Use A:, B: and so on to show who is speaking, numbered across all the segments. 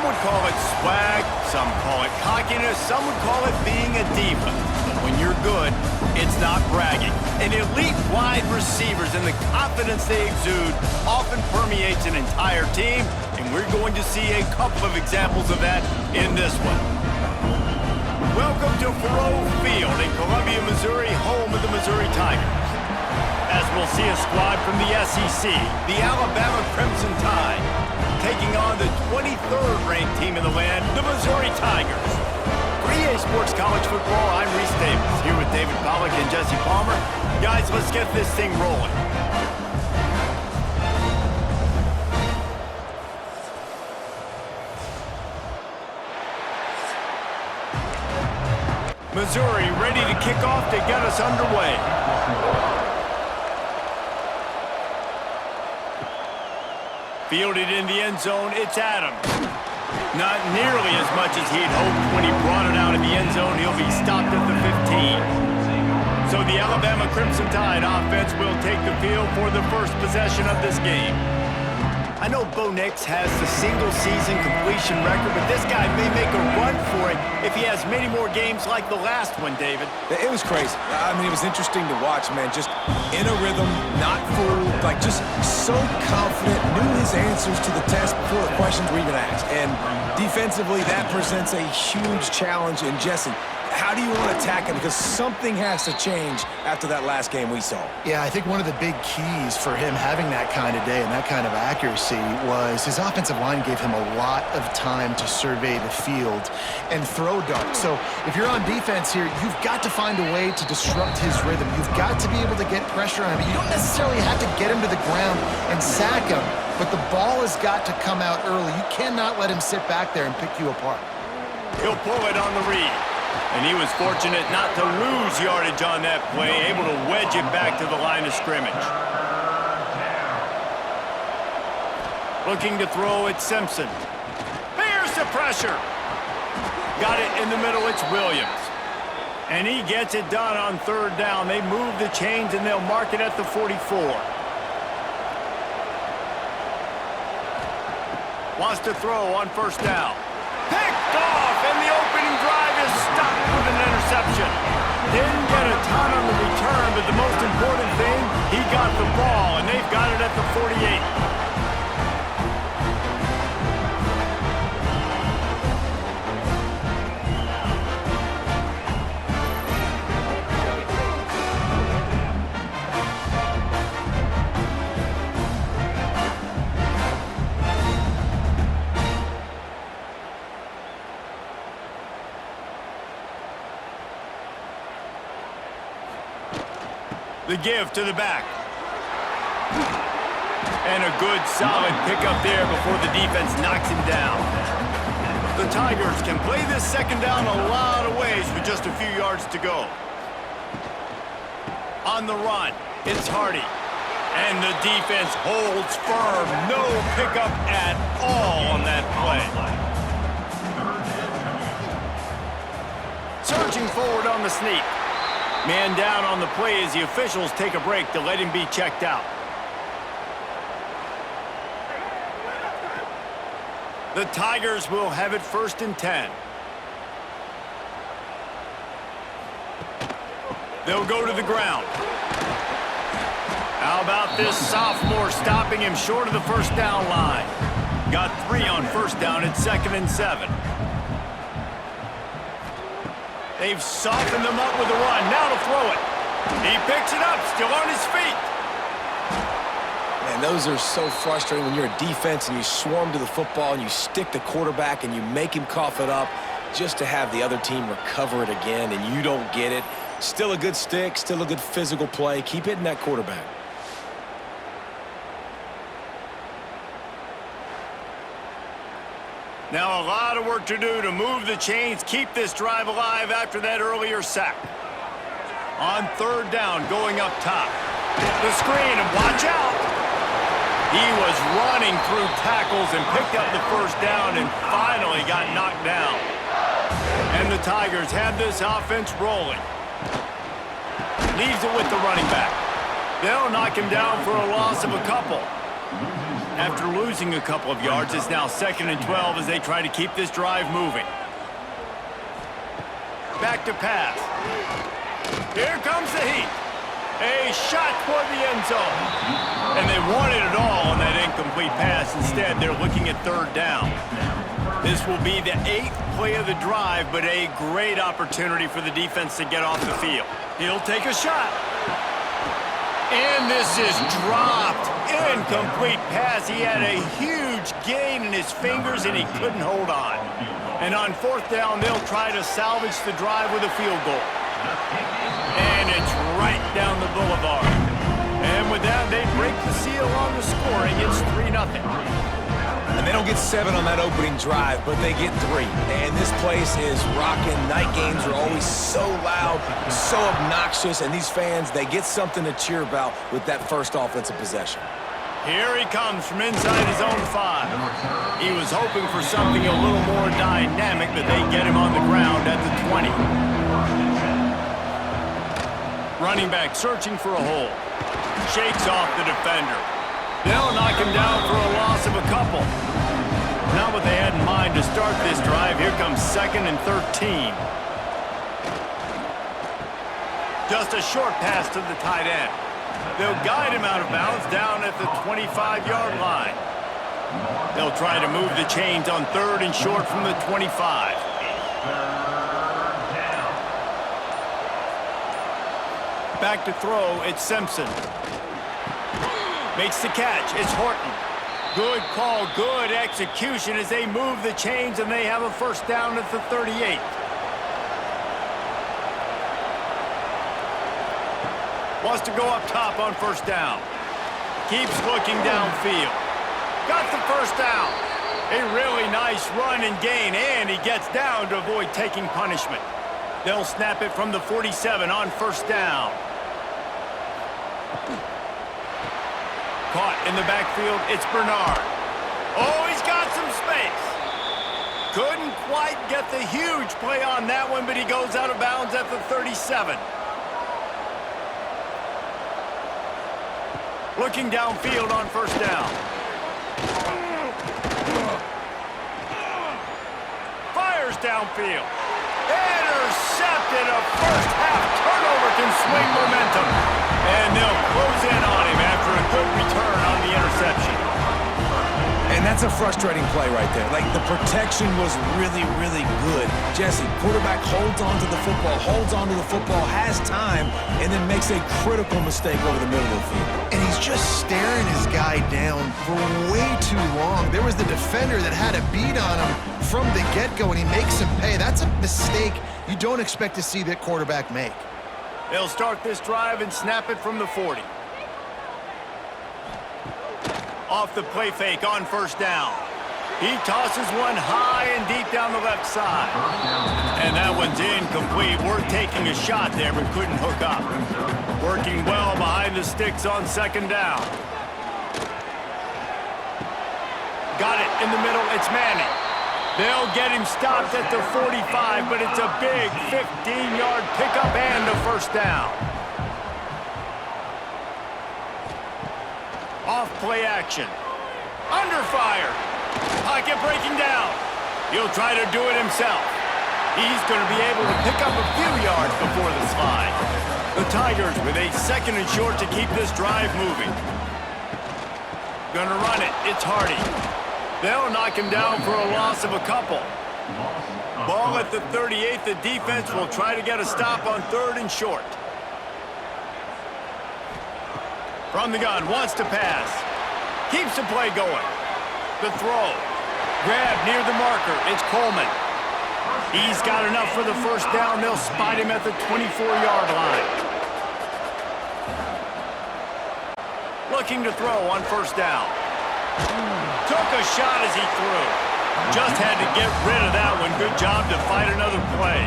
A: Some would call it swag, some call it cockiness, some would call it being a diva. But when you're good, it's not bragging. And elite wide receivers and the confidence they exude often permeates an entire team, and we're going to see a couple of examples of that in this one. Welcome to Faurot Field in Columbia, Missouri, home of the Missouri Tigers. As we'll see a squad from the SEC, the Alabama Crimson Tide, taking on the 23rd ranked team in the land, the Missouri Tigers. For EA Sports College Football, I'm Reese Davis, here with David Pollack and Jesse Palmer. Guys, let's get this thing rolling. Missouri ready to kick off to get us underway. Fielded in the end zone, it's Adams. Not nearly as much as he'd hoped when he brought it out of the end zone. He'll be stopped at the 15. So the Alabama Crimson Tide offense will take the field for the first possession of this game. I know Bo Nix has the single-season completion record, but this guy may make a run for it if he has many more games like the last one, David.
B: It was crazy. I mean, it was interesting to watch, man. Just in a rhythm, not fooled, like just so confident, knew his answers to the test before the questions were even asked. And defensively, that presents a huge challenge. And Jesse, how do you want to attack him? Because something has to change after that last game we saw.
C: Yeah, I think one of the big keys for him having that kind of day and that kind of accuracy was his offensive line gave him a lot of time to survey the field and throw darts. So if you're on defense here, you've got to find a way to disrupt his rhythm. You've got to be able to get pressure on him. You don't necessarily have to get him to the ground and sack him, but the ball has got to come out early. You cannot let him sit back there and pick you apart.
A: He'll pull it on the read. And he was fortunate not to lose yardage on that play, able to wedge it back to the line of scrimmage. Looking to throw it, Simpson. Here's the pressure. Got it in the middle, it's Williams. And he gets it done on third down. They move the chains and they'll mark it at the 44. Wants to throw on first down. Picked off, and the opening drive is stopped with an interception. Didn't get a ton on the return, but the most important thing, he got the ball, and they've got it at the 48. The give to the back. And a good, solid pickup there before the defense knocks him down. The Tigers can play this second down a lot of ways with just a few yards to go. On the run, it's Hardy. And the defense holds firm. No pickup at all on that play. Surging forward on the sneak. Man down on the play as the officials take a break to let him be checked out. The Tigers will have it 1st and 10. They'll go to the ground. How about this sophomore stopping him short of the first down line? Got 3 on first down at 2nd and 7. They've softened them up with a run. Now to throw it. He picks it up, still on his feet.
B: Man, those are so frustrating when you're a defense and you swarm to the football and you stick the quarterback and you make him cough it up just to have the other team recover it again and you don't get it. Still a good stick, still a good physical play. Keep hitting that quarterback.
A: Now a lot of work to do to move the chains, keep this drive alive after that earlier sack. On third down, going up top. The screen, and watch out! He was running through tackles and picked up the first down and finally got knocked down. And the Tigers have this offense rolling. Leaves it with the running back. They'll knock him down for a loss of a couple. After losing a couple of yards, it's now 2nd and 12 as they try to keep this drive moving. Back to pass. Here comes the heat. A shot toward the end zone. And they wanted it all on that incomplete pass. Instead, they're looking at 3rd down. This will be the 8th play of the drive, but a great opportunity for the defense to get off the field. He'll take a shot. And this is dropped. Incomplete pass. He had a huge gain in his fingers, and he couldn't hold on. And on 4th down, they'll try to salvage the drive with a field goal. And it's right down the boulevard. And with that, they break the seal on the scoring. It's 3-0.
B: And they don't get 7 on that opening drive, but they get 3. And this place is rocking. Night games are always so loud, so obnoxious, and these fans, they get something to cheer about with that first offensive possession.
A: Here he comes from inside his own 5. He was hoping for something a little more dynamic, but they get him on the ground at the 20. Running back searching for a hole. Shakes off the defender. They'll knock him down for a loss of a couple. Not what they had in mind to start this drive. Here comes 2nd and 13. Just a short pass to the tight end. They'll guide him out of bounds down at the 25-yard line. They'll try to move the chains on 3rd and short from the 25. Back to throw, it's Simpson. Makes the catch, it's Horton. Good call, good execution as they move the chains and they have a 1st down at the 38. Wants to go up top on 1st down. Keeps looking downfield. Got the 1st down. A really nice run and gain, and he gets down to avoid taking punishment. They'll snap it from the 47 on 1st down. Caught in the backfield, it's Bernard. Oh, he's got some space. Couldn't quite get the huge play on that one, but he goes out of bounds at the 37. Looking downfield on 1st down. Fires downfield. Intercepted. A first-half turnover can swing momentum. And they'll close in on him after a good return on the interception.
B: And that's a frustrating play right there. Like, the protection was really, really good. Jesse, quarterback holds on to the football, has time, and then makes a critical mistake over the middle of the field.
C: And he's just staring his guy down for way too long. There was the defender that had a beat on him from the get-go, and he makes him pay. That's a mistake you don't expect to see that quarterback make.
A: They'll start this drive and snap it from the 40. Off the play fake on 1st down. He tosses one high and deep down the left side. And that one's incomplete. Worth taking a shot there, but couldn't hook up. Working well behind the sticks on 2nd down. Got it in the middle. It's Manning. They'll get him stopped at the 45, but it's a big 15-yard pickup and a 1st down. Off play action. Under fire. Pocket breaking down. He'll try to do it himself. He's going to be able to pick up a few yards before the slide. The Tigers with a 2nd and short to keep this drive moving. Gonna run it. It's Hardy. They'll knock him down for a loss of a couple. Ball at the 38. The defense will try to get a stop on 3rd and short. From the gun, wants to pass. Keeps the play going. The throw. Grab near the marker. It's Coleman. He's got enough for the 1st down. They'll spot him at the 24-yard line. Looking to throw on 1st down. Took a shot as he threw. Just had to get rid of that one. Good job to fight another play.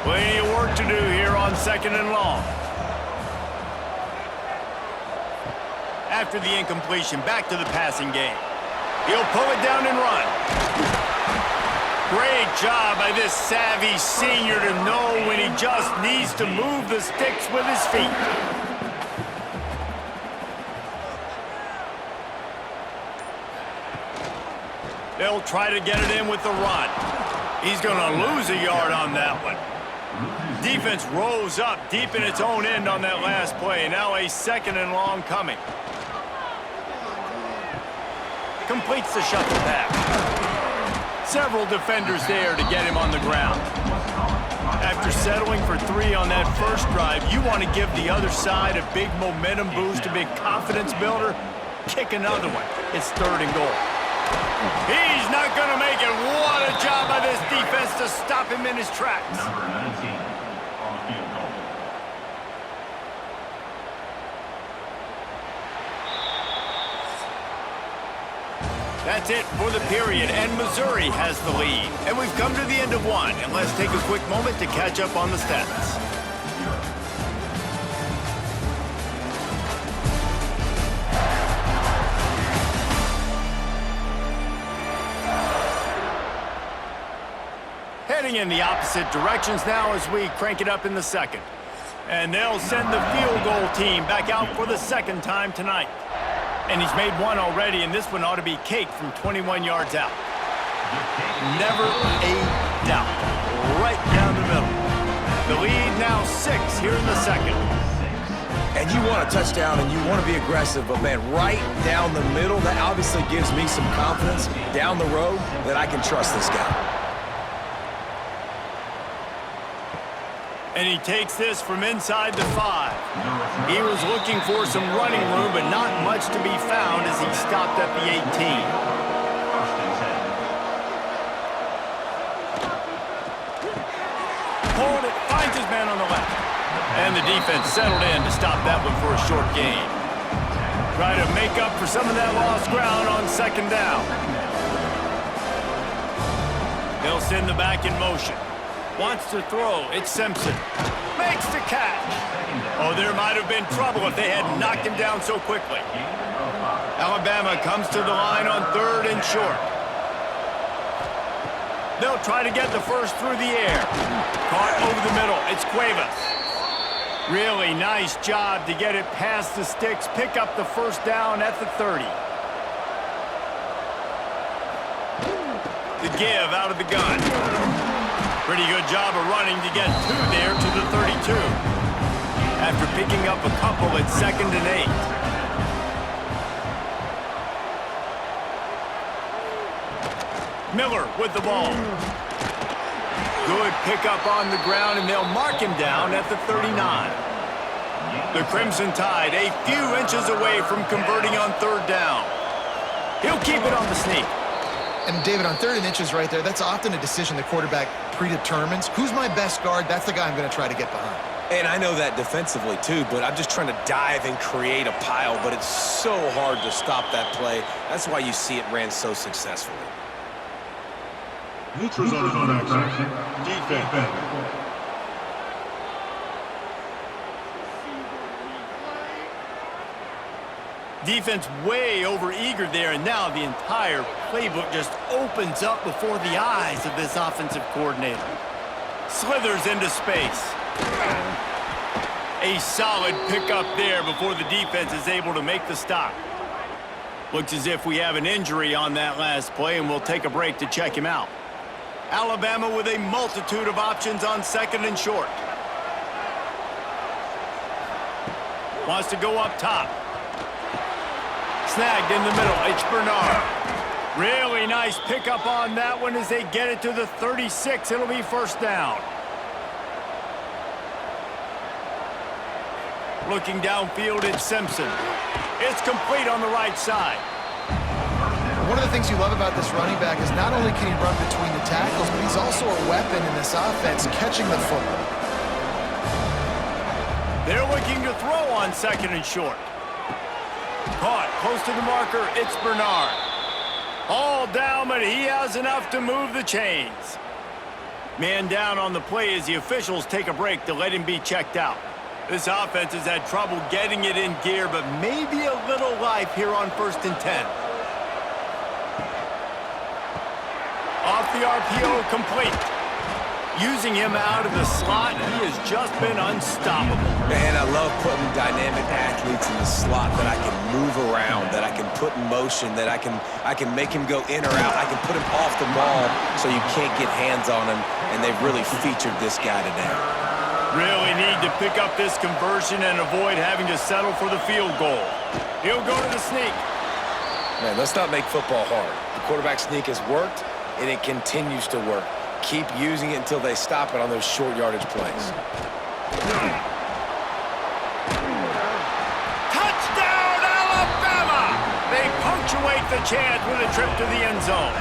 A: Plenty of work to do here on 2nd and long. After the incompletion, back to the passing game. He'll pull it down and run. Great job by this savvy senior to know when he just needs to move the sticks with his feet. They'll try to get it in with the run. He's going to lose a yard on that one. Defense rose up deep in its own end on that last play. Now a 2nd and long coming. Completes the shuffle pass. Several defenders there to get him on the ground. After settling for 3 on that first drive, you want to give the other side a big momentum boost, a big confidence builder. Kick another one. It's 3rd and goal. He's not going to make it. What a job by this defense to stop him in his tracks.
D: Number 19 on the field goal.
A: That's it for the period, and Missouri has the lead. And we've come to the end of one, and let's take a quick moment to catch up on the stats. Heading in the opposite directions now as we crank it up in the 2nd. And they'll send the field goal team back out for the 2nd time tonight. And he's made one already, and this one ought to be cake from 21 yards out. Never a doubt. Right down the middle. The lead now 6 here in the 2nd.
B: And you want a touchdown and you want to be aggressive, but man, right down the middle, that obviously gives me some confidence down the road that I can trust this guy.
A: And he takes this from inside the 5. He was looking for some running room, but not much to be found as he stopped at the 18. Hold it, finds his man on the left. And the defense settled in to stop that one for a short gain. Try to make up for some of that lost ground on 2nd down. They'll send the back in motion. Wants to throw. It's Simpson. Makes the catch. Oh, there might have been trouble if they had knocked him down so quickly. Alabama comes to the line on 3rd and short. They'll try to get the first through the air. Caught over the middle. It's Cuevas. Really nice job to get it past the sticks. Pick up the 1st down at the 30. The give out of the gun. Pretty good job of running to get 2 there to the 32. After picking up a couple at 2nd and 8. Miller with the ball. Good pickup on the ground, and they'll mark him down at the 39. The Crimson Tide a few inches away from converting on 3rd down. He'll keep it on the sneak.
C: And David, on 3rd and inches right there, that's often a decision the quarterback predetermines. Who's my best guard? That's the guy I'm going to try to get behind.
B: And I know that defensively too, but I'm just trying to dive and create a pile, but it's so hard to stop that play. That's why you see it ran so successfully.
D: Neutrals on infraction. Defense.
A: Defense way over eager there, and now the entire playbook just opens up before the eyes of this offensive coordinator. Slithers into space. A solid pickup there before the defense is able to make the stop. Looks as if we have an injury on that last play, and we'll take a break to check him out. Alabama with a multitude of options on 2nd and short. Wants to go up top. Snagged in the middle. It's Bernard. Really nice pickup on that one as they get it to the 36. It'll be 1st down. Looking downfield, it's Simpson. It's complete on the right side.
C: One of the things you love about this running back is not only can he run between the tackles, but he's also a weapon in this offense, catching the football.
A: They're looking to throw on 2nd and short. Caught close to the marker, it's Bernard. All down, but he has enough to move the chains. Man down on the play as the officials take a break to let him be checked out. This offense has had trouble getting it in gear, but maybe a little life here on 1st and 10. Off the RPO, complete. Using him out of the slot, he has just been unstoppable.
B: Man, I love putting dynamic athletes in the slot that I can move around, that I can put in motion that I can make him go in or out. I can put him off the ball so you can't get hands on him, and they've really featured this guy today.
A: Really need to pick up this conversion and avoid having to settle for the field goal. He'll go to the sneak.
B: Man, let's not make football hard. The quarterback sneak has worked, and it continues to work. Keep using it until they stop it on those short yardage plays.
A: Touchdown, Alabama! They punctuate the chant with a trip to the end zone.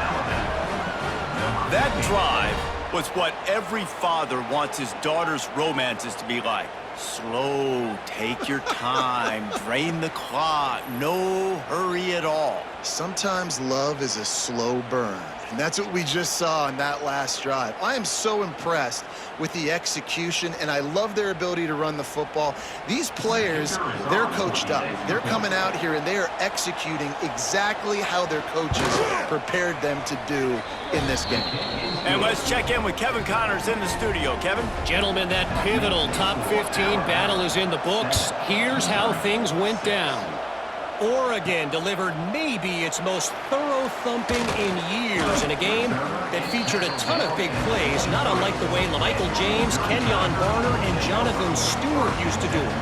A: That drive was what every father wants his daughter's romances to be like. Slow, take your time, drain the clock, no hurry at all.
C: Sometimes love is a slow burn, and that's what we just saw on that last drive. I am so impressed with the execution, and I love their ability to run the football. These players, they're coached up. They're coming out here, and they are executing exactly how their coaches prepared them to do in this game.
A: And let's check in with Kevin Connors in the studio. Kevin?
E: Gentlemen, that pivotal top 15 battle is in the books. Here's how things went down. Oregon delivered maybe its most thorough thumping in years in a game that featured a ton of big plays, not unlike the way LaMichael James, Kenyon Barner, and Jonathan Stewart used to do it.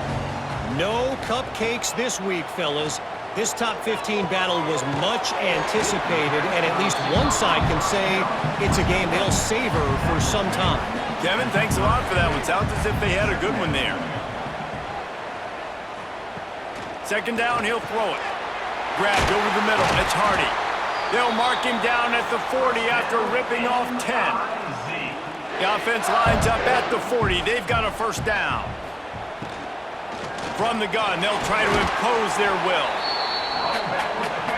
E: No cupcakes this week, fellas. This top 15 battle was much anticipated, and at least one side can say it's a game they'll savor for some time.
A: Kevin, thanks a lot for that one. Sounds as if they had a good one there. Second down, he'll throw it. Grabbed over the middle. It's Hardy. They'll mark him down at the 40 after ripping off 10. The offense lines up at the 40. They've got a first down. From the gun, they'll try to impose their will.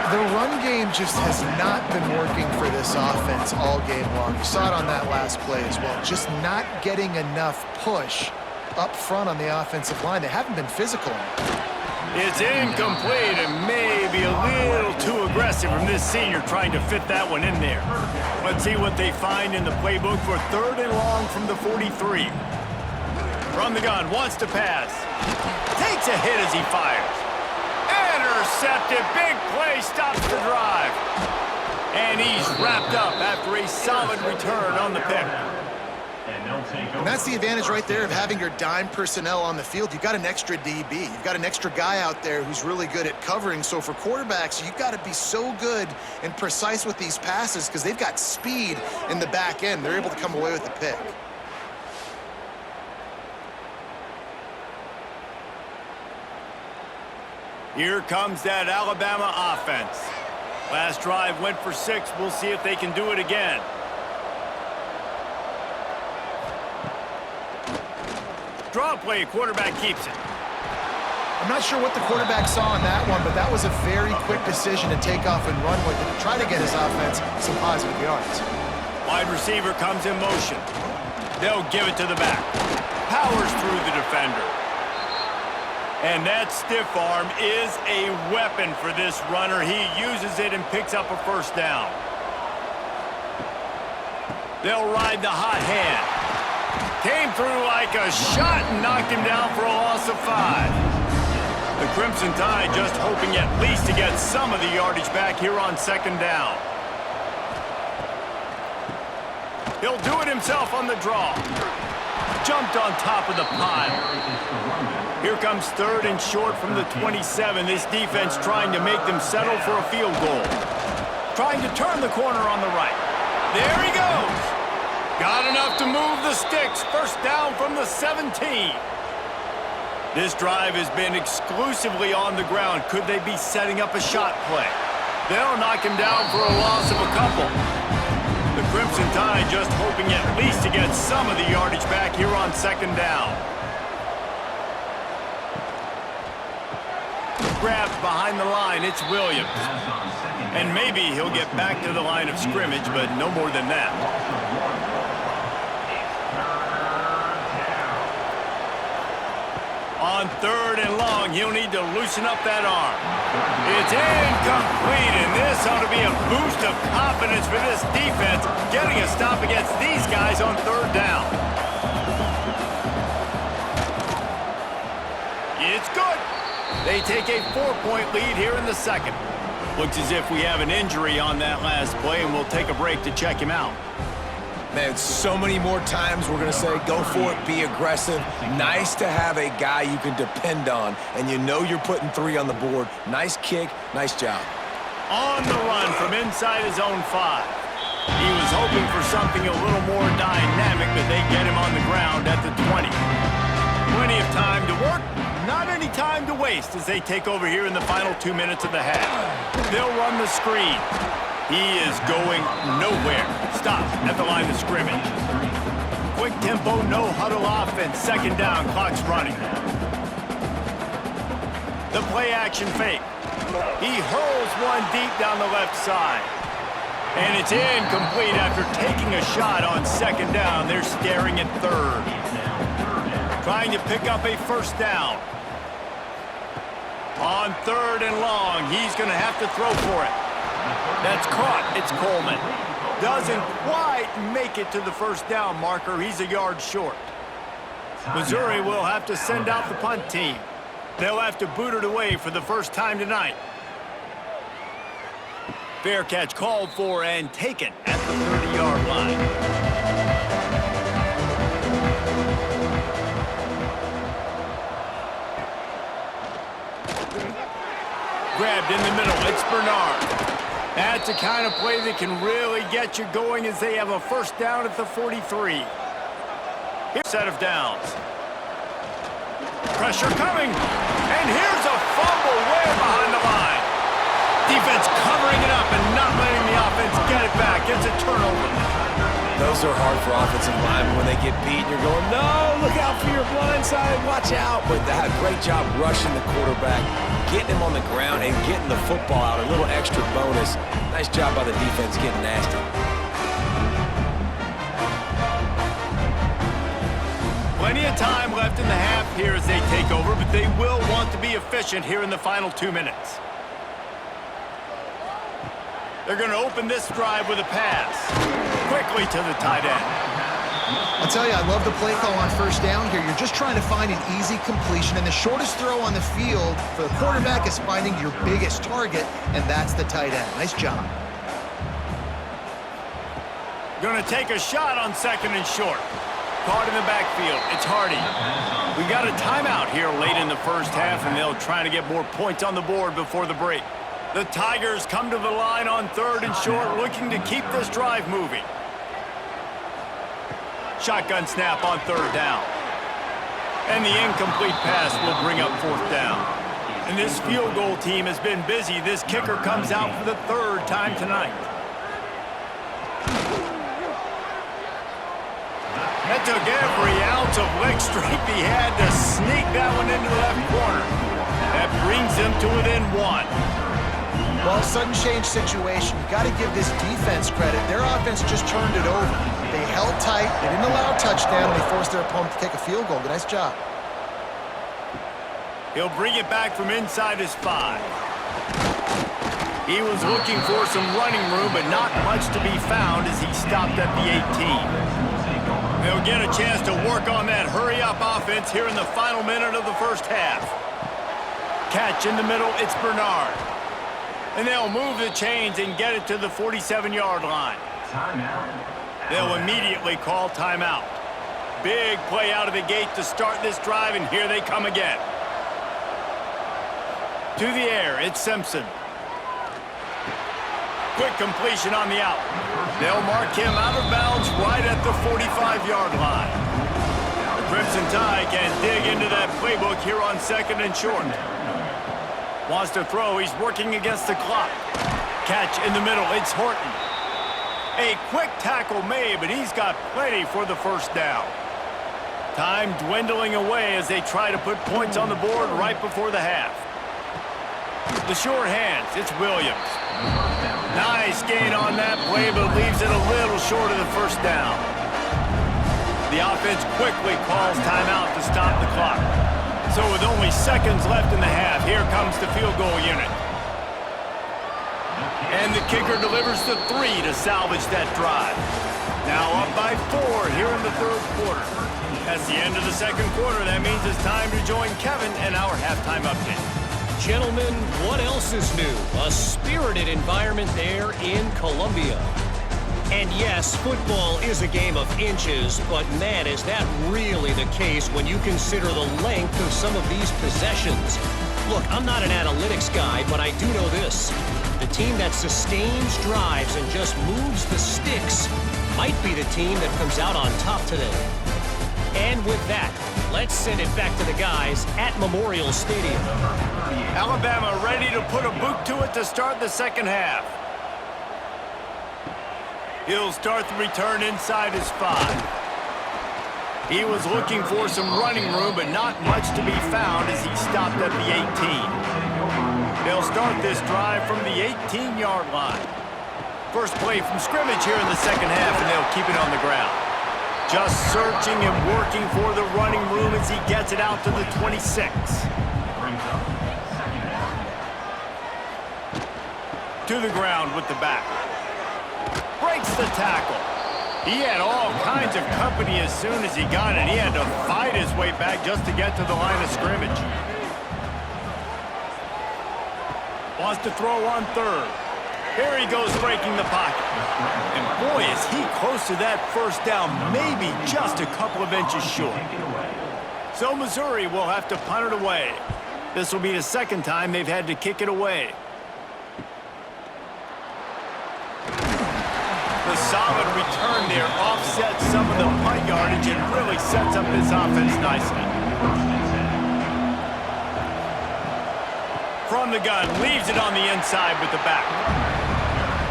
C: The run game just has not been working for this offense all game long. You saw it on that last play as well. Just not getting enough push up front on the offensive line. They haven't been physical enough.
A: It's incomplete and maybe a little too aggressive from this senior trying to fit that one in there. Let's see what they find in the playbook for third and long from the 43. From the gun, wants to pass. Takes a hit as he fires. Intercepted, big play, stops the drive. And he's wrapped up after a solid return on the pick.
C: And that's the advantage right there of having your dime personnel on the field. You've got an extra DB. You've got an extra guy out there who's really good at covering. So for quarterbacks, you've got to be so good and precise with these passes because they've got speed in the back end. They're able to come away with the pick.
A: Here comes that Alabama offense. Last drive went for 6. We'll see if they can do it again. Draw play, quarterback keeps it.
C: I'm not sure what the quarterback saw on that one, but that was a very quick decision to take off and run with it, to try to get his offense some positive yards.
A: Wide receiver comes in motion. They'll give it to the back. Powers through the defender. And that stiff arm is a weapon for this runner. He uses it and picks up a first down. They'll ride the hot hand. Came through like a shot and knocked him down for a loss of 5. The Crimson Tide just hoping at least to get some of the yardage back here on second down. He'll do it himself on the draw. Jumped on top of the pile. Here comes third and short from the 27. This defense trying to make them settle for a field goal. Trying to turn the corner on the right. There he goes. Got enough to move the sticks. First down from the 17. This drive has been exclusively on the ground. Could they be setting up a shot play? They'll knock him down for a loss of a couple. The Crimson Tide just hoping at least to get some of the yardage back here on second down. Grabbed behind the line, it's Williams. And maybe he'll get back to the line of scrimmage, but no more than that. On third and long, he'll need to loosen up that arm. It's incomplete, and this ought to be a boost of confidence for this defense, getting a stop against these guys on third down. It's good. They take a 4-point lead here in the second. Looks as if we have an injury on that last play, and we'll take a break to check him out.
B: Man, so many more times we're going to say, go for it, be aggressive. Nice to have a guy you can depend on, and you know you're putting 3 on the board. Nice kick, nice job.
A: On the run from inside his own 5. He was hoping for something a little more dynamic, but they get him on the ground at the 20. Plenty of time to work, not any time to waste as they take over here in the final 2 minutes of the half. They'll run the screen. He is going nowhere. Stop at the line of scrimmage. Quick tempo, no huddle offense. Second down, clock's running. The play action fake. He hurls one deep down the left side. And it's incomplete after taking a shot on second down. They're staring at third. Trying to pick up a first down. On third and long, he's going to have to throw for it. That's caught. It's Coleman. Doesn't quite make it to the first down marker. He's a yard short. Missouri will have to send out the punt team. They'll have to boot it away for the first time tonight. Fair catch called for and taken at the 30-yard line. Grabbed in the middle. It's Bernard. That's the kind of play that can really get you going as they have a first down at the 43. Here's a set of downs. Pressure coming. And here's a fumble way behind the line. Defense covering it up and not letting the offense get it back. It's a turnover.
B: Those are hard for offensive linemen when they get beat. You're going, no, look out for your blind side, watch out. But they had a great job rushing the quarterback, getting him on the ground, and getting the football out. A little extra bonus. Nice job by the defense getting nasty.
A: Plenty of time left in the half here as they take over, but they will want to be efficient here in the final 2 minutes. They're going to open this drive with a pass. Quickly to the tight end.
C: I'll tell you, I love the play call on first down here. You're just trying to find an easy completion, and the shortest throw on the field for the quarterback is finding your biggest target, and that's the tight end. Nice job.
A: Going to take a shot on second and short. Caught in the backfield. It's Hardy. We got a timeout here late in the first half, and they'll try to get more points on the board before the break. The Tigers come to the line on third and short, looking to keep this drive moving. Shotgun snap on third down. And the incomplete pass will bring up fourth down. And this field goal team has been busy. This kicker comes out for the third time tonight. That took every ounce of leg strength he had to sneak that one into the left corner. That brings them to within 1.
C: Well, sudden change situation. You got to give this defense credit. Their offense just turned it over. They held tight. They didn't allow a touchdown. They forced their opponent to take a field goal. Nice job.
A: He'll bring it back from inside his 5. He was looking for some running room, but not much to be found as he stopped at the 18. They'll get a chance to work on that hurry-up offense here in the final minute of the first half. Catch in the middle. It's Bernard. And they'll move the chains and get it to the 47-yard line. They'll immediately call timeout. Big play out of the gate to start this drive, and here they come again. To the air, it's Simpson. Quick completion on the out. They'll mark him out of bounds right at the 45-yard line. The Crimson Tide can dig into that playbook here on second and short. Wants to throw. He's working against the clock. Catch in the middle. It's Horton. A quick tackle made, but he's got plenty for the first down. Time dwindling away as they try to put points on the board right before the half. The sure hands. It's Williams. Nice gain on that play, but leaves it a little short of the first down. The offense quickly calls timeout to stop the clock. So with only seconds left in the half, here comes the field goal unit. And the kicker delivers the 3 to salvage that drive. Now up by 4 here in the third quarter. That's the end of the second quarter. That means it's time to join Kevin and our halftime update.
E: Gentlemen, what else is new? A spirited environment there in Colombia. And yes, football is a game of inches, but man, is that really the case when you consider the length of some of these possessions. Look, I'm not an analytics guy, but I do know this. The team that sustains drives and just moves the sticks might be the team that comes out on top today. And with that, let's send it back to the guys at Memorial Stadium.
A: Alabama ready to put a boot to it to start the second half. He'll start the return inside his 5. He was looking for some running room, but not much to be found as he stopped at the 18. They'll start this drive from the 18-yard line. First play from scrimmage here in the second half, and they'll keep it on the ground. Just searching and working for the running room as he gets it out to the 26. To the ground with the back. Breaks the tackle. He had all kinds of company as soon as he got it. He had to fight his way back just to get to the line of scrimmage. Wants to throw on third. Here he goes breaking the pocket. And boy, is he close to that first down, maybe just a couple of inches short. So Missouri will have to punt it away. This will be the second time they've had to kick it away. The solid return there offsets some of the punt yardage and really sets up this offense nicely. From the gun, leaves it on the inside with the back.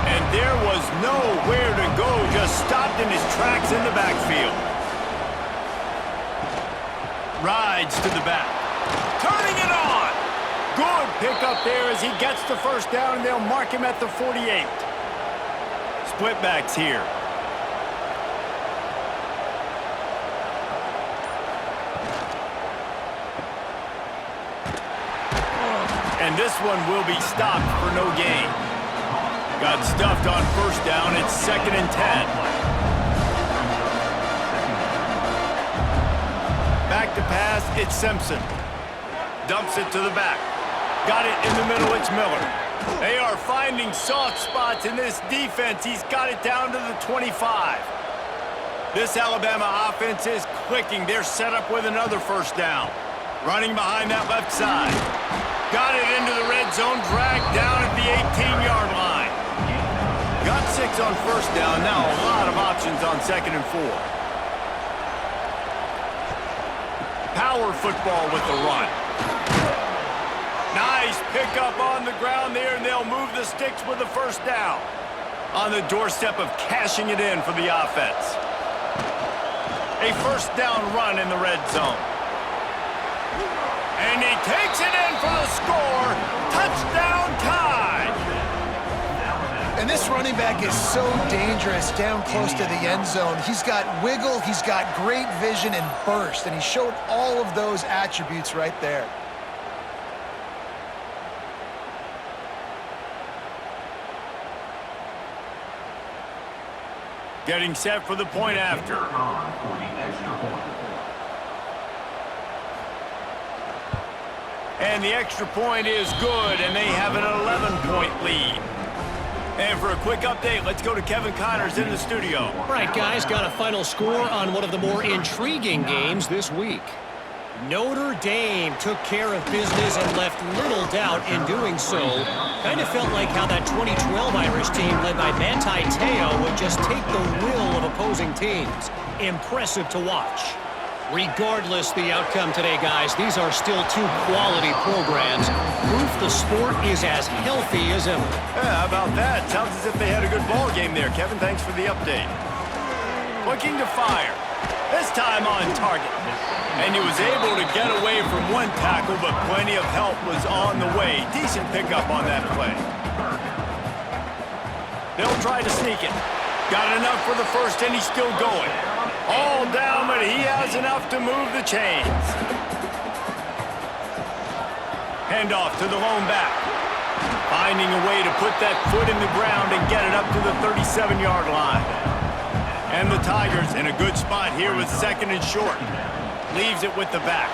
A: And there was nowhere to go, just stopped in his tracks in the backfield. Rides to the back. Turning it on! Good pickup there as he gets the first down, and they'll mark him at the 48. Split backs here. And this one will be stopped for no gain. Got stuffed on first down. It's 2nd and 10. Back to pass. It's Simpson. Dumps it to the back. Got it in the middle. It's Miller. They are finding soft spots in this defense. He's got it down to the 25. This Alabama offense is clicking. They're set up with another first down. Running behind that left side. Got it into the red zone. Dragged down at the 18-yard line. Got 6 on first down. Now a lot of options on 2nd and 4. Power football with the run. Nice pickup on the ground there, and they'll move the sticks with the first down. On the doorstep of cashing it in for the offense. A first down run in the red zone. And he takes it in for the score. Touchdown tie.
C: And this running back is so dangerous down close to the end zone. He's got wiggle, he's got great vision and burst, and he showed all of those attributes right there.
A: Getting set for the point after. And the extra point is good, and they have an 11-point lead. And for a quick update, let's go to Kevin Connors in the studio.
E: All right, guys, got a final score on one of the more intriguing games this week. Notre Dame took care of business and left little doubt in doing so. Kind of felt like how that 2012 Irish team led by Manti Te'o would just take the will of opposing teams. Impressive to watch. Regardless the outcome today, guys, these are still two quality programs. Proof the sport is as healthy as ever.
A: Yeah, how about that? Sounds as if they had a good ball game there. Kevin, thanks for the update. Looking to fire. This time on target. And he was able to get away from one tackle, but plenty of help was on the way. Decent pickup on that play. They'll try to sneak it. Got enough for the first, and he's still going. All down, but he has enough to move the chains. Handoff to the lone back. Finding a way to put that foot in the ground and get it up to the 37-yard line. And the Tigers in a good spot here with second and short. Leaves it with the back.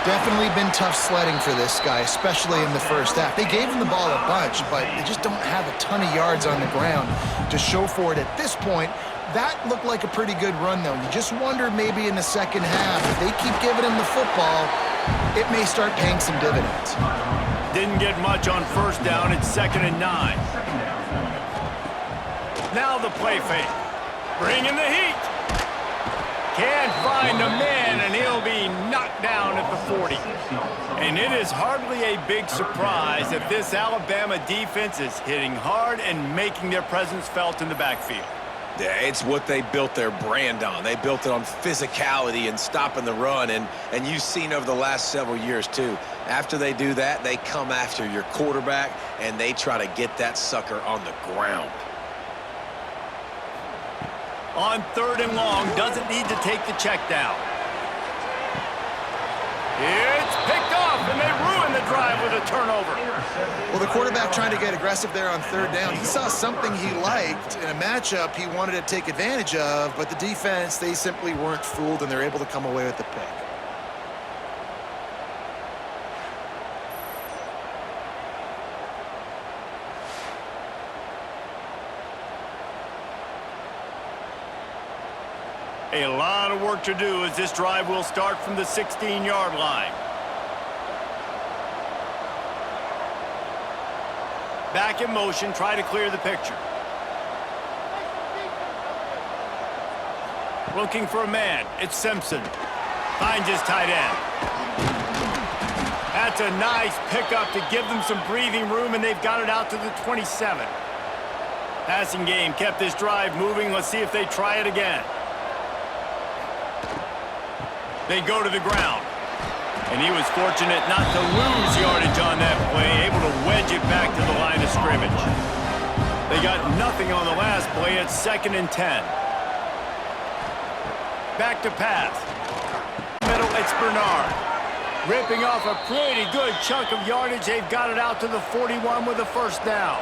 C: Definitely been tough sledding for this guy, especially in the first half. They gave him the ball a bunch, but they just don't have a ton of yards on the ground to show for it at this point. That looked like a pretty good run, though. You just wonder maybe in the second half, if they keep giving him the football, it may start paying some dividends.
A: Didn't get much on first down. It's 2nd and 9. Now the play fake. Bring in the heat. Can't find a man, and he'll be knocked down at the 40. And it is hardly a big surprise that this Alabama defense is hitting hard and making their presence felt in the backfield.
B: Yeah, it's what they built their brand on. They built it on physicality and stopping the run, and you've seen over the last several years, too. After they do that, they come after your quarterback, and they try to get that sucker on the ground.
A: On 3rd and long, doesn't need to take the check down. It's picked off, and they ruin the drive with a turnover.
C: Well, the quarterback trying to get aggressive there on 3rd down. He saw something he liked in a matchup he wanted to take advantage of, but the defense, they simply weren't fooled, and they're able to come away with the pick.
A: A lot of work to do as this drive will start from the 16-yard line. Back in motion, try to clear the picture. Looking for a man. It's Simpson. Finds his tight end. That's a nice pickup to give them some breathing room, and they've got it out to the 27. Passing game kept this drive moving. Let's see if they try it again. They go to the ground. And he was fortunate not to lose yardage on that play, able to wedge it back to the line of scrimmage. They got nothing on the last play. It's 2nd and 10. Back to pass. Middle, it's Bernard. Ripping off a pretty good chunk of yardage. They've got it out to the 41 with a first down.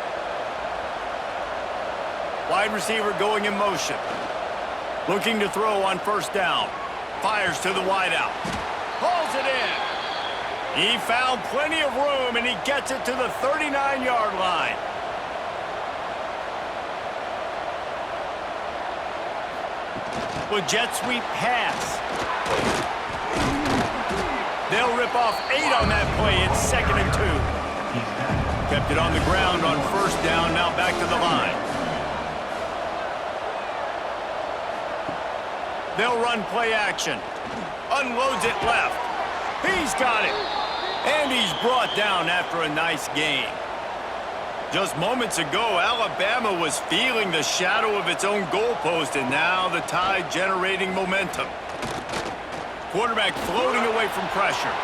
A: Wide receiver going in motion. Looking to throw on first down. Fires to the wideout. Pulls it in. He found plenty of room, and he gets it to the 39-yard line. With jet sweep pass. They'll rip off 8 on that play. It's 2nd and 2. Kept it on the ground on first down. Now back to the line. They'll run play action. Unloads it left. He's got it. And he's brought down after a nice gain. Just moments ago, Alabama was feeling the shadow of its own goalpost, and now the Tide generating momentum. Quarterback floating away from pressure.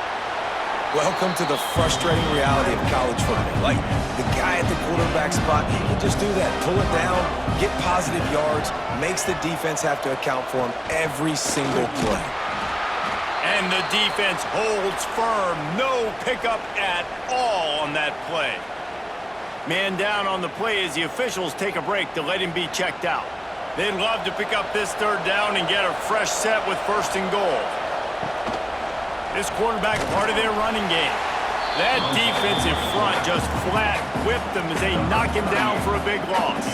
B: Welcome to the frustrating reality of college football. Like, the guy at the quarterback spot, he can just do that. Pull it down, get positive yards, makes the defense have to account for him every single play.
A: And the defense holds firm. No pickup at all on that play. Man down on the play as the officials take a break to let him be checked out. They'd love to pick up this 3rd down and get a fresh set with 1st and goal. This quarterback part of their running game. That defensive front just flat whipped them as they knock him down for a big loss.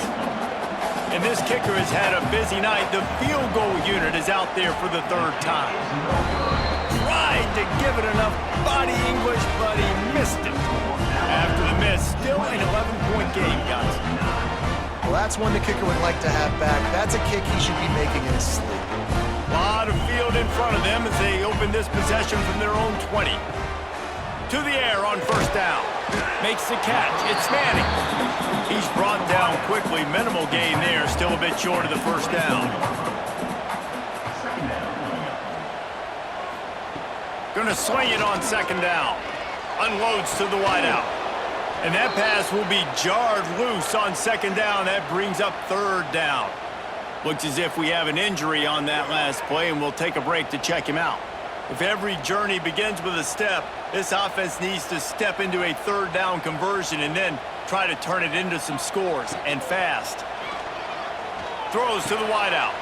A: And this kicker has had a busy night. The field goal unit is out there for the 3rd time. Tried to give it enough body English, but he missed it. After the miss, still an 11-point game, guys.
C: Well, that's one the kicker would like to have back. That's a kick he should be making in his sleep.
A: A lot of field in front of them as they open this possession from their own 20. To the air on first down. Makes the catch. It's Manning. He's brought down quickly. Minimal gain there. Still a bit short of the first down. Going to sling it on 2nd down. Unloads to the wideout. And that pass will be jarred loose on 2nd down. That brings up 3rd down. Looks as if we have an injury on that last play, and we'll take a break to check him out. If every journey begins with a step, this offense needs to step into a 3rd down conversion and then try to turn it into some scores, and fast. Throws to the wideout.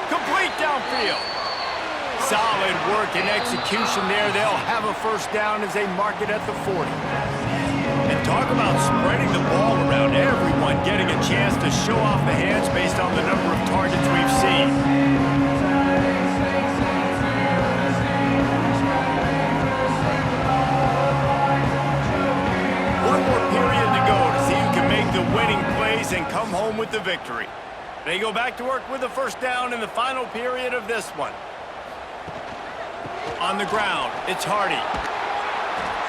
A: Complete downfield. Solid work and execution there. They'll have a first down as they mark it at the 40. And talk about spreading the ball around. Everyone getting a chance to show off the hands based on the number of targets we've seen. Period to go to see who can make the winning plays and come home with the victory. They go back to work with a first down in the final period of this one. On the ground, it's Hardy.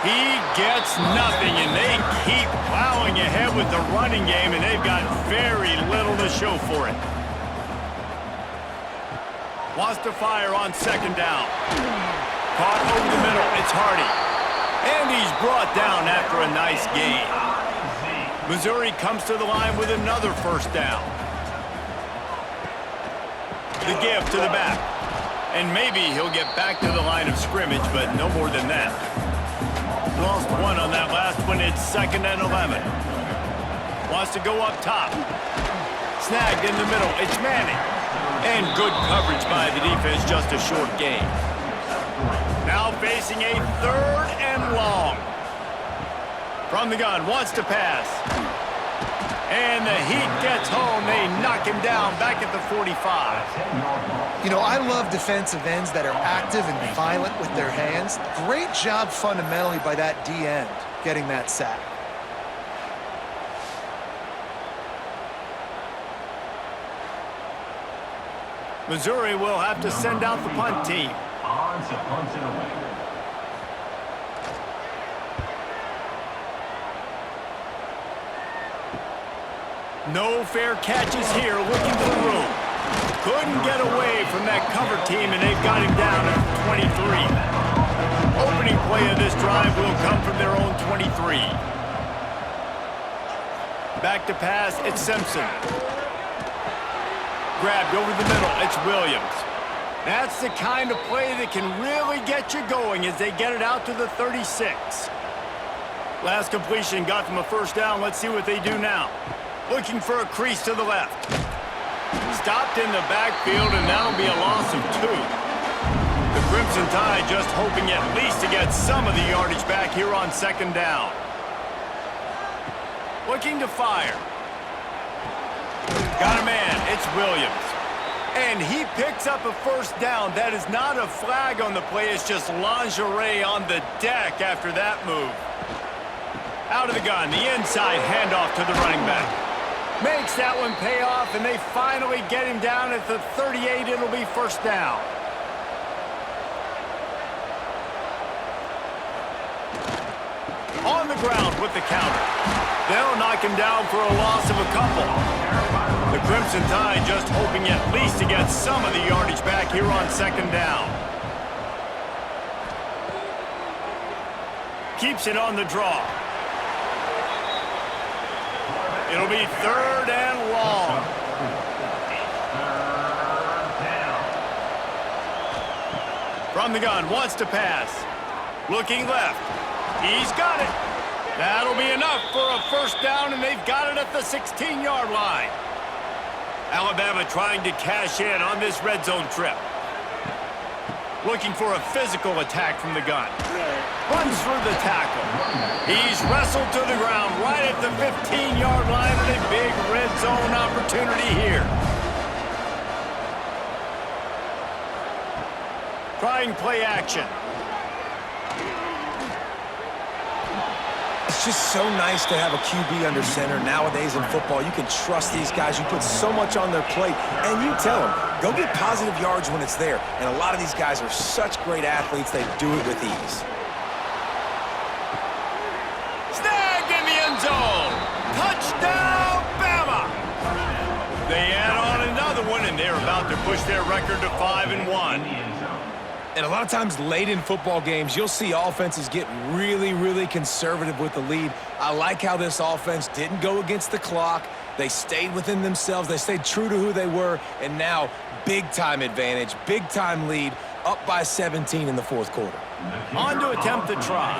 A: He gets nothing, and they keep plowing ahead with the running game, and they've got very little to show for it. Wants to fire on second down. Caught over the middle, it's Hardy. And he's brought down after a nice gain. Missouri comes to the line with another first down. The give to the back. And maybe he'll get back to the line of scrimmage, but no more than that. Lost one on that last one. It's 2nd and 11. Wants to go up top. Snagged in the middle. It's Manning. And good coverage by the defense, just a short gain. Now facing a 3rd and long. From the gun, wants to pass. And the Heat gets home. They knock him down back at the 45.
C: You know, I love defensive ends that are active and violent with their hands. Great job fundamentally by that D-end getting that sack.
A: Missouri will have to send out the punt team.
D: Punts it away.
A: No fair catches here, looking for room. Couldn't get away from that cover team, and they've got him down at 23. Opening play of this drive will come from their own 23. Back to pass, it's Simpson. Grabbed over the middle, it's Williams. That's the kind of play that can really get you going as they get it out to the 36. Last completion got them a first down. Let's see what they do now. Looking for a crease to the left. Stopped in the backfield, and that'll be a loss of 2. The Crimson Tide just hoping at least to get some of the yardage back here on 2nd down. Looking to fire. Got a man, it's Williams. And he picks up a first down. That is not a flag on the play. It's just lingerie on the deck after that move. Out of the gun, the inside handoff to the running back. Makes that one pay off, and they finally get him down at the 38. It'll be first down. On the ground with the counter. They'll knock him down for a loss of a couple. The Crimson Tide just hoping at least to get some of the yardage back here on 2nd down. Keeps it on the draw. It'll be 3rd and long. From the gun, wants to pass. Looking left. He's got it. That'll be enough for a first down, and they've got it at the 16-yard line. Alabama trying to cash in on this red zone trip. Looking for a physical attack from the gun. Runs through the tackle. He's wrestled to the ground right at the 15-yard line with a big red zone opportunity here. Trying play action.
B: It's just so nice to have a QB under center. Nowadays in football, you can trust these guys. You put so much on their plate, and you tell them, go get positive yards when it's there. And a lot of these guys are such great athletes, they do it with ease.
A: Snagged in the end zone. Touchdown, Bama. They add on another one, and they're about to push their record to 5-1.
B: And a lot of times late in football games, you'll see offenses get really, really conservative with the lead. I like how this offense didn't go against the clock. They stayed within themselves. They stayed true to who they were. And now, big-time advantage, big-time lead, up by 17 in the 4th quarter.
A: On to attempt the try.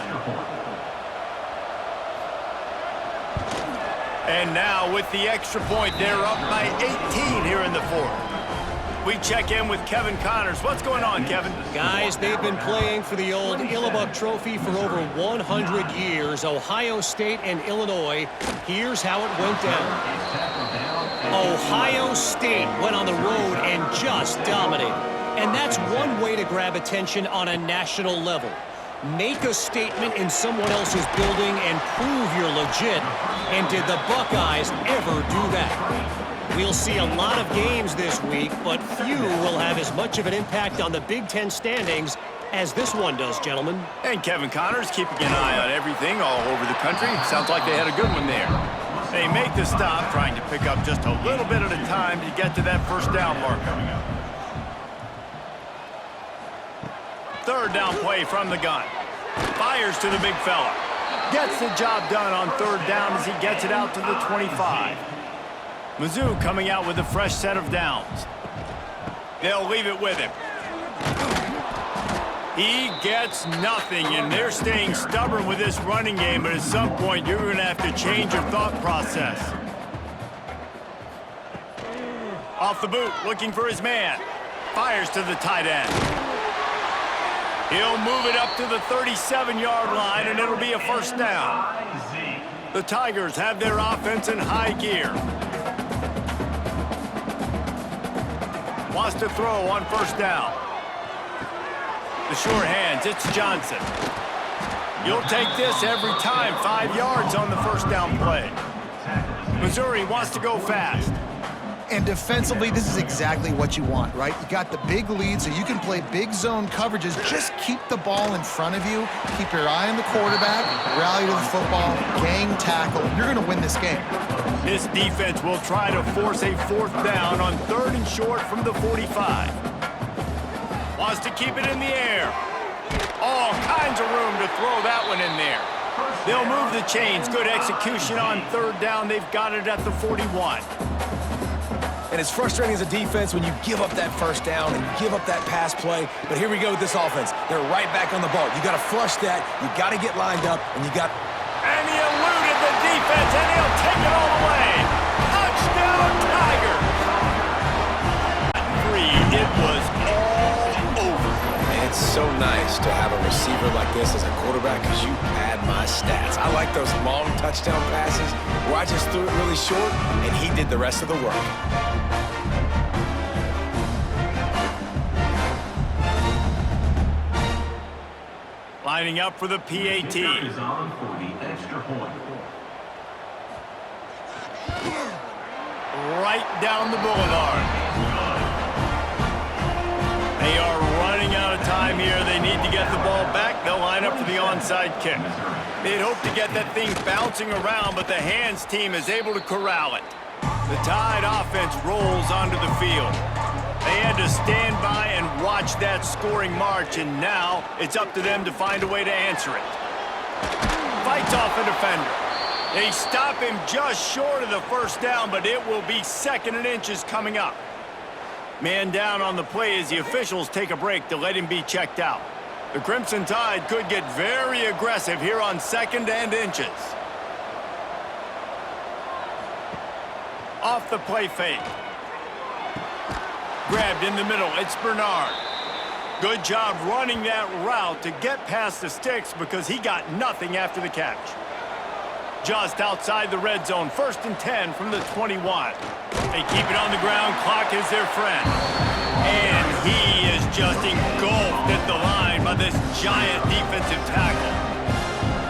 A: And now with the extra point, they're up by 18 here in the 4th. We check in with Kevin Connors. What's going on, Kevin?
E: Guys, they've been playing for the old Illibuk Trophy for over 100 years. Ohio State and Illinois. Here's how it went down. Ohio State went on the road and just dominated. And that's one way to grab attention on a national level. Make a statement in someone else's building and prove you're legit. And did the Buckeyes ever do that? We'll see a lot of games this week, but few will have as much of an impact on the Big Ten standings as this one does, gentlemen.
A: And Kevin Connors keeping an eye on everything all over the country. Sounds like they had a good one there. They make the stop, trying to pick up just a little bit at a time to get to that first down marker. Third down play from the gun. Fires to the big fella. Gets the job done on third down as he gets it out to the 25. Mizzou coming out with a fresh set of downs. They'll leave it with him. He gets nothing, and they're staying stubborn with this running game, but at some point you're going to have to change your thought process. Off the boot, looking for his man. Fires to the tight end. He'll move it up to the 37-yard line, and it'll be a first down. The Tigers have their offense in high gear. Wants to throw on first down. The short hands, it's Johnson. You'll take this every time. 5 yards on the first down play. Missouri wants to go fast.
C: And defensively, this is exactly what you want, right? You got the big lead, so you can play big zone coverages. Just keep the ball in front of you. Keep your eye on the quarterback. Rally to the football. Gang tackle. You're going to win this game.
A: This defense will try to force a fourth down on third and short from the 45. Wants to keep it in the air. All kinds of room to throw that one in there. They'll move the chains. Good execution on third down. They've got it at the 41.
B: And it's frustrating as a defense when you give up that first down and you give up that pass play. But here we go with this offense. They're right back on the ball. You got to flush that. You got to get lined up, and you got.
A: And he eluded the defense, and he'll take it all the way. Touchdown, Tigers! It was all over.
B: Man, it's so nice to have a receiver like this as a quarterback because you pad my stats. I like those long touchdown passes where I just threw it really short, and he did the rest of the work.
A: Lining up for the PAT.
D: Is on for the extra point.
A: Right down the boulevard. They are running out of time here. They need to get the ball back. They'll line up for the onside kick. They'd hope to get that thing bouncing around, but the hands team is able to corral it. The Tide offense rolls onto the field. They had to stand by and watch that scoring march, and now it's up to them to find a way to answer it. Fights off a defender. They stop him just short of the first down, but it will be 2nd and inches coming up. Man down on the play as the officials take a break to let him be checked out. The Crimson Tide could get very aggressive here on 2nd and inches. Off the play fake. Grabbed in the middle, it's Bernard. Good job running that route to get past the sticks because he got nothing after the catch. Just outside the red zone, 1st and 10 from the 21. They keep it on the ground, clock is their friend. And he is just engulfed at the line by this giant defensive tackle.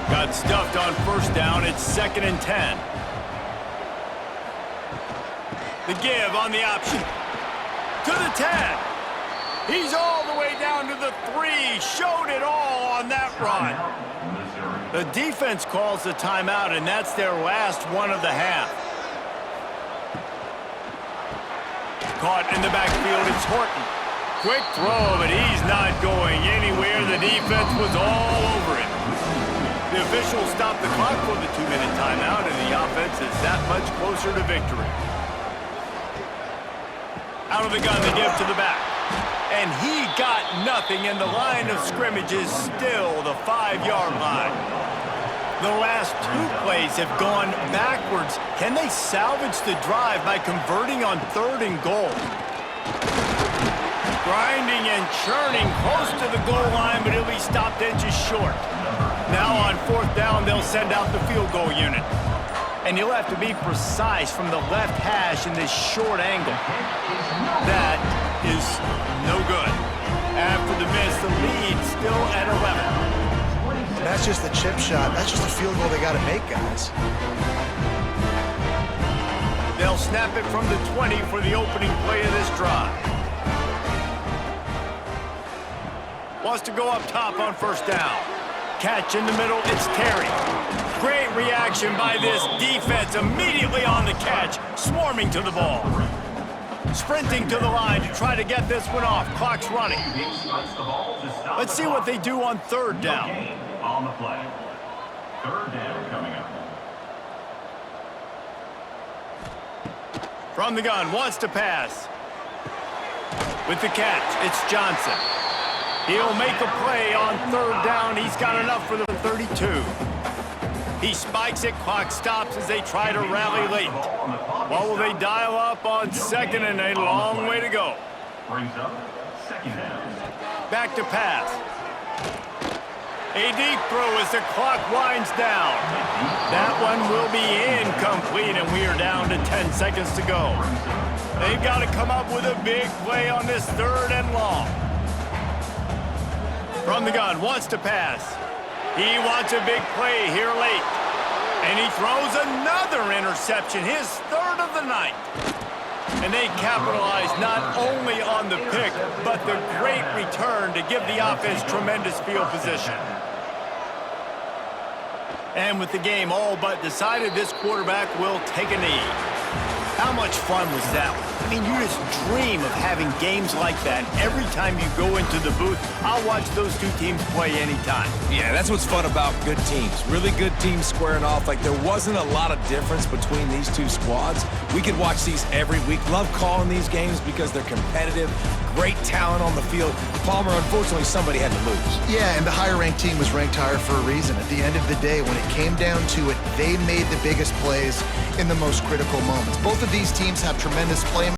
A: Got stuffed on first down, it's 2nd and 10. The give on the option. To the 10. He's all the way down to the 3. Showed it all on that run. The defense calls the timeout, and that's their last one of the half. Caught in the backfield, it's Horton. Quick throw, but he's not going anywhere. The defense was all over him. The officials stopped the clock for the 2-minute timeout, and the offense is that much closer to victory. Out of the gun, they give to the back. And he got nothing, and the line of scrimmage is still the 5-yard line. The last 2 plays have gone backwards. Can they salvage the drive by converting on 3rd and goal? Grinding and churning close to the goal line, but he'll be stopped inches short. Now on 4th down, they'll send out the field goal unit. And you'll have to be precise from the left hash in this short angle. That is no good. After the miss, the lead still at 11.
C: That's just the chip shot. That's just a field goal they got to make, guys.
A: They'll snap it from the 20 for the opening play of this drive. Wants to go up top on 1st down. Catch in the middle, it's Terry. Great reaction by this defense immediately on the catch, swarming to the ball. Sprinting to the line to try to get this one off. Clock's running. Let's see what they do on 3rd down.
D: On the play. 3rd down coming up.
A: From the gun, wants to pass. With the catch, it's Johnson. He'll make a play on 3rd down. He's got enough for the 32. He spikes it, clock stops as they try to rally late. What will they dial up on 2nd and a long way to go?
D: Brings up 2nd down.
A: Back to pass. A deep throw as the clock winds down. That one will be incomplete, and we are down to 10 seconds to go. They've got to come up with a big play on this 3rd and long. From the gun, wants to pass. He wants a big play here late. And he throws another interception, his 3rd of the night. And they capitalize not only on the pick, but the great return to give the offense tremendous field position. And with the game all but decided, this quarterback will take a knee. How much fun was that one? I mean, you just dream of having games like that every time you go into the booth. I'll watch those two teams play anytime.
B: Yeah, that's what's fun about good teams. Really good teams squaring off. Like, there wasn't a lot of difference between these two squads. We could watch these every week. Love calling these games because they're competitive. Great talent on the field. Palmer, unfortunately, somebody had to lose.
C: Yeah, and the higher-ranked team was ranked higher for a reason. At the end of the day, when it came down to it, they made the biggest plays in the most critical moments. Both of these teams have tremendous play